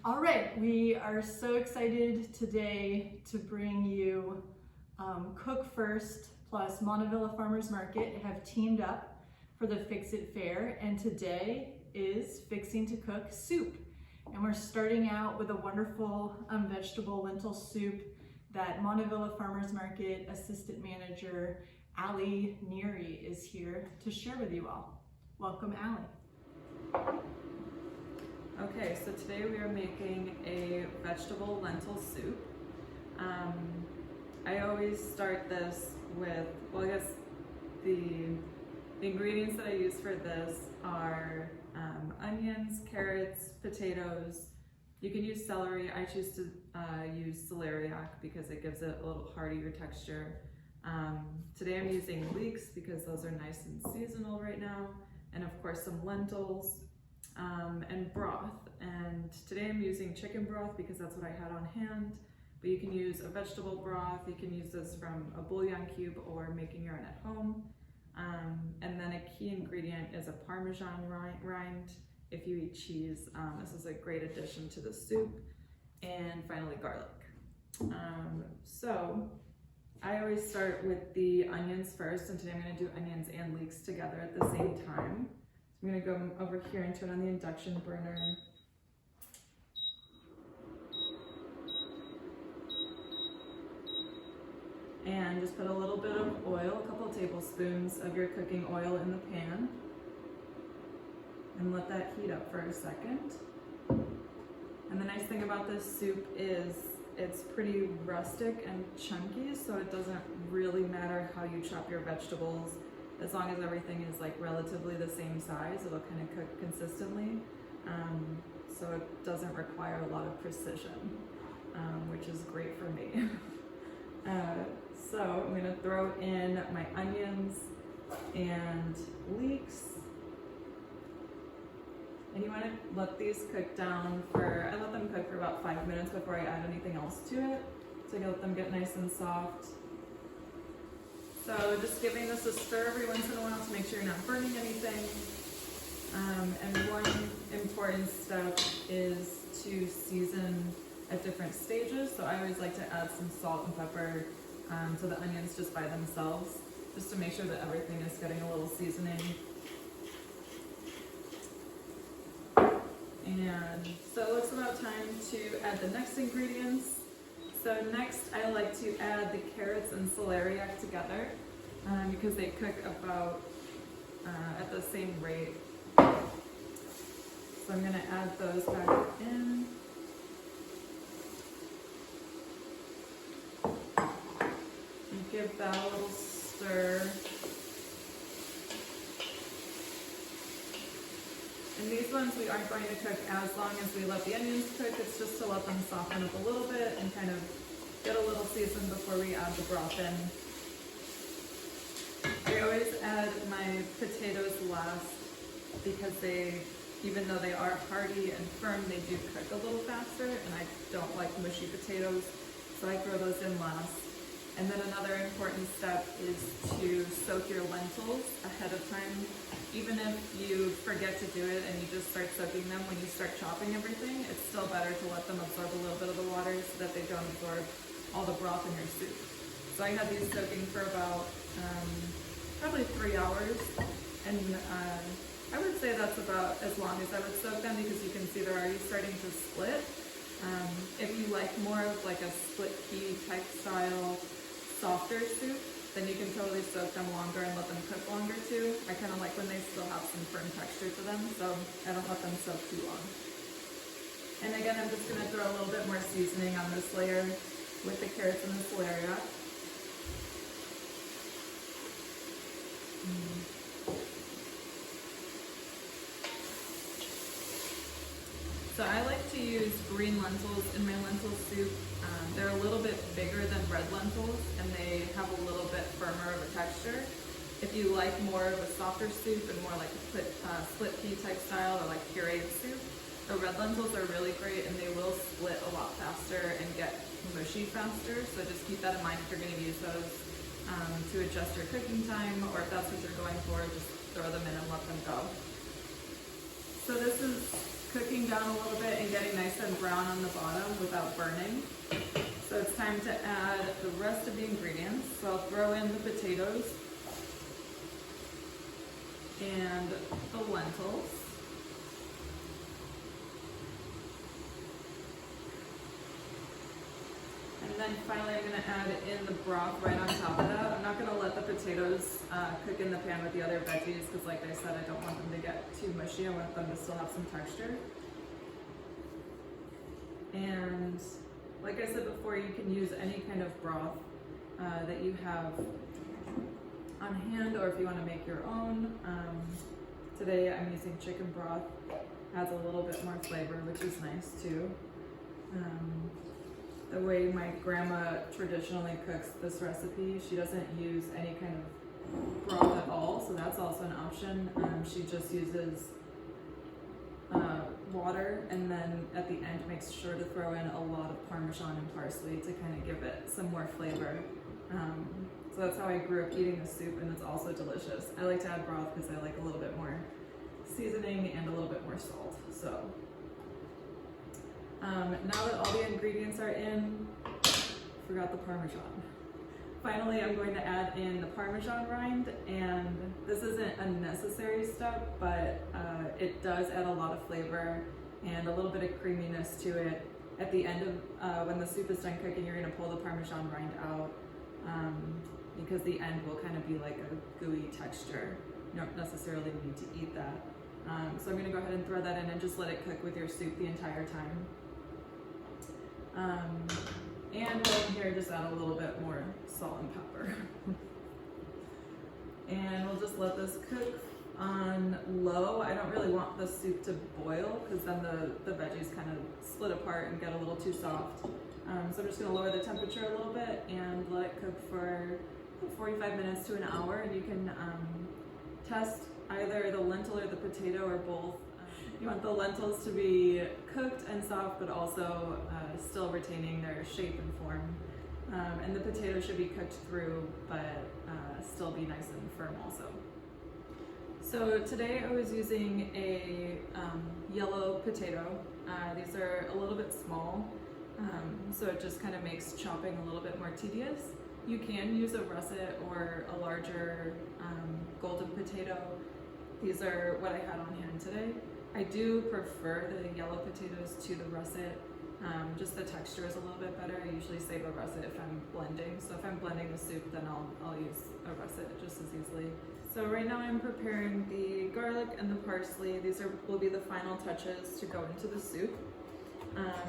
All right, we are so excited today to bring you Cook First plus Montavilla Farmers Market have teamed up for the Fixin Fair, and today is Fixing to Cook soup. And we're starting out with a wonderful vegetable lentil soup that Montavilla Farmers Market Assistant Manager Ali Neary is here to share with you all. Welcome, Ali. Okay, so today we are making a vegetable lentil soup. I always start this with, well, I guess the ingredients that I use for this are onions, carrots, potatoes. You can use celery. I choose to use celeriac because it gives it a little heartier texture. Today I'm using leeks because those are nice and seasonal right now, and of course some lentils. And broth, and today I'm using chicken broth because that's what I had on hand, but you can use a vegetable broth. You can use this from a bouillon cube or making your own at home. And then a key ingredient is a Parmesan rind if you eat cheese. This is a great addition to the soup. And finally garlic. So I always start with the onions first, and today I'm going to do onions and leeks together at the same time. I'm going to go over here and turn on the induction burner. And just put a little bit of oil, a couple tablespoons of your cooking oil in the pan. And let that heat up for a second. And the nice thing about this soup is it's pretty rustic and chunky, so it doesn't really matter how you chop your vegetables. As long as everything is like relatively the same size, it'll kind of cook consistently. So it doesn't require a lot of precision, which is great for me. So I'm gonna throw in my onions and leeks. And you wanna let these cook down for, I let them cook for about 5 minutes before I add anything else to it. So I let them get nice and soft. So just giving this a stir every once in a while to make sure you're not burning anything. And one important step is to season at different stages. So I always like to add some salt and pepper to the onions just by themselves, just to make sure that everything is getting a little seasoning. And so it looks about time to add the next ingredients. So next I like to add the carrots and celeriac together because they cook about at the same rate. So I'm going to add those back in. And give that a little stir. And these ones we aren't going to cook as long as we let the onions cook. It's just to let them soften up a little bit and kind of get a little seasoned before we add the broth in. I always add my potatoes last because they, even though they are hearty and firm, they do cook a little faster, and I don't like mushy potatoes, so I throw those in last. And then another important step is to soak your lentils ahead of time. Even if you forget to do it and you just start soaking them when you start chopping everything, it's still better to let them absorb a little bit of the water so that they don't absorb all the broth in your soup. So I had these soaking for about probably 3 hours, and I would say that's about as long as I would soak them because you can see they're already starting to split. If you like more of like a split pea type style softer soup, then you can totally soak them longer and let them cook longer too. I kind of like when they still have some firm texture to them, so I don't let them soak too long. And again, I'm just going to throw a little bit more seasoning on this layer with the carrots and the celeriac. So I like to use green lentils in my lentil soup. They're a little bit bigger than red lentils, and they have a little bit firmer of a texture. If you like more of a softer soup and more like a split pea type style or like pureed soup, the red lentils are really great, and they will split a lot faster and get mushy faster. So just keep that in mind if you're going to use those to adjust your cooking time, or if that's what you're going for, just throw them in and let them go. So this is cooking down a little bit and getting nice and brown on the bottom without burning. So it's time to add the rest of the ingredients. So I'll throw in the potatoes and the lentils. And then finally I'm going to add in the broth right on top of that. I'm not going to let the potatoes cook in the pan with the other veggies because like I said, I don't want them to get too mushy. I want them to still have some texture. And like I said before, you can use any kind of broth that you have on hand, or if you want to make your own. Today I'm using chicken broth. Adds a little bit more flavor, which is nice too. The way my grandma traditionally cooks this recipe, she doesn't use any kind of broth at all, so that's also an option. She just uses water, and then at the end makes sure to throw in a lot of Parmesan and parsley to kind of give it some more flavor. So that's how I grew up eating the soup, and it's also delicious. I like to add broth because I like a little bit more seasoning and a little bit more salt. So now that all the ingredients are in, forgot the Parmesan. Finally, I'm going to add in the Parmesan rind, and this isn't a necessary step, but it does add a lot of flavor and a little bit of creaminess to it. At the end of, when the soup is done cooking, you're gonna pull the Parmesan rind out because the end will kind of be like a gooey texture. You don't necessarily need to eat that. So I'm gonna go ahead and throw that in and just let it cook with your soup the entire time. And then here, just add a little bit more salt and pepper. And we'll just let this cook on low. I don't really want the soup to boil because then the veggies kind of split apart and get a little too soft. So I'm just gonna lower the temperature a little bit and let it cook for 45 minutes to an hour. And you can test either the lentil or the potato or both. You want the lentils to be cooked and soft, but also still retaining their shape and form. And the potato should be cooked through, but still be nice and firm also. So today I was using a yellow potato. These are a little bit small, so it just kind of makes chopping a little bit more tedious. You can use a russet or a larger golden potato. These are what I had on hand today. I do prefer the yellow potatoes to the russet. Just the texture is a little bit better. I usually save a russet if I'm blending. So if I'm blending the soup, then I'll use a russet just as easily. So right now I'm preparing the garlic and the parsley. These will be the final touches to go into the soup.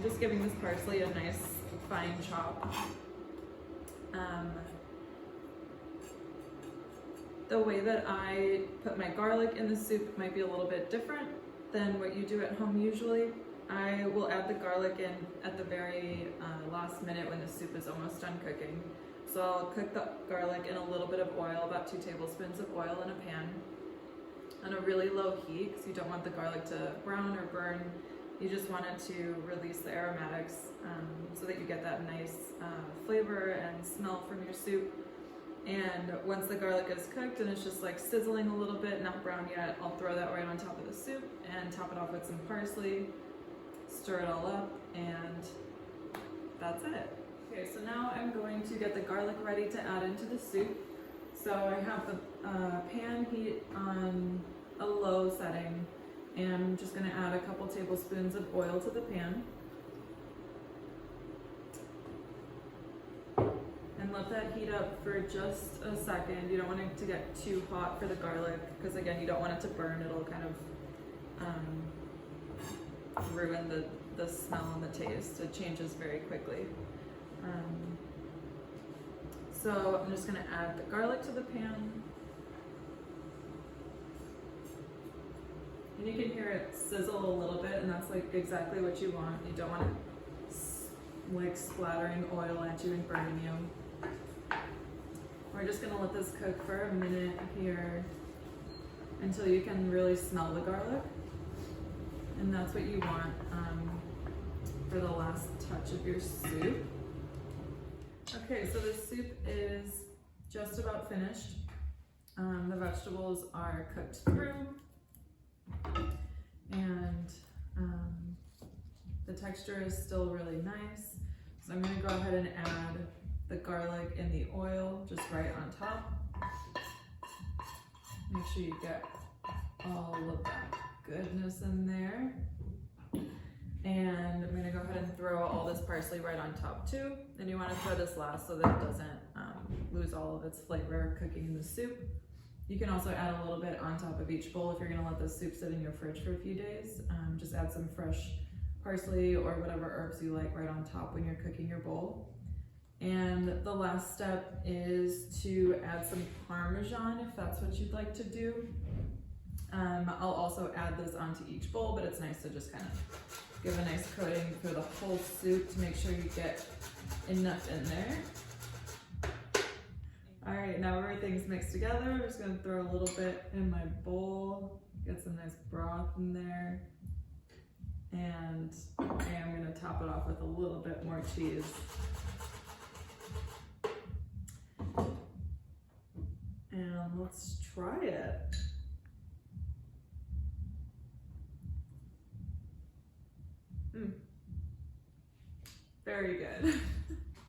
Just giving this parsley a nice fine chop. The way that I put my garlic in the soup might be a little bit different than what you do at home usually. I will add the garlic in at the very last minute when the soup is almost done cooking. So I'll cook the garlic in a little bit of oil, about 2 tablespoons of oil in a pan on a really low heat because you don't want the garlic to brown or burn. You just want it to release the aromatics so that you get that nice flavor and smell from your soup. And once the garlic is cooked and it's just like sizzling a little bit, not brown yet, I'll throw that right on top of the soup and top it off with some parsley, stir it all up, and that's it. Okay, so now I'm going to get the garlic ready to add into the soup. So I have the pan heat on a low setting, and I'm just going to add a couple tablespoons of oil to the pan. And let that heat up for just a second. You don't want it to get too hot for the garlic because again, you don't want it to burn. It'll kind of ruin the smell and the taste. It changes very quickly. So I'm just going to add the garlic to the pan. And you can hear it sizzle a little bit, and that's like exactly what you want. You don't want it like splattering oil at you and burning you. We're just going to let this cook for a minute here until you can really smell the garlic. And that's what you want for the last touch of your soup. Okay, so the soup is just about finished. The vegetables are cooked through, and texture is still really nice. So I'm gonna go ahead and add the garlic and the oil just right on top. Make sure you get all of that goodness in there. And I'm gonna go ahead and throw all this parsley right on top too. And you wanna throw this last so that it doesn't lose all of its flavor cooking in the soup. You can also add a little bit on top of each bowl if you're gonna let the soup sit in your fridge for a few days. Just add some fresh parsley or whatever herbs you like right on top when you're cooking your bowl. And the last step is to add some Parmesan if that's what you'd like to do. I'll also add this onto each bowl, but it's nice to just kind of give a nice coating through the whole soup to make sure you get enough in there. All right, now everything's mixed together. I'm just gonna throw a little bit in my bowl, get some nice broth in there. And I am gonna top it off with a little bit more cheese. And let's try it. Very good.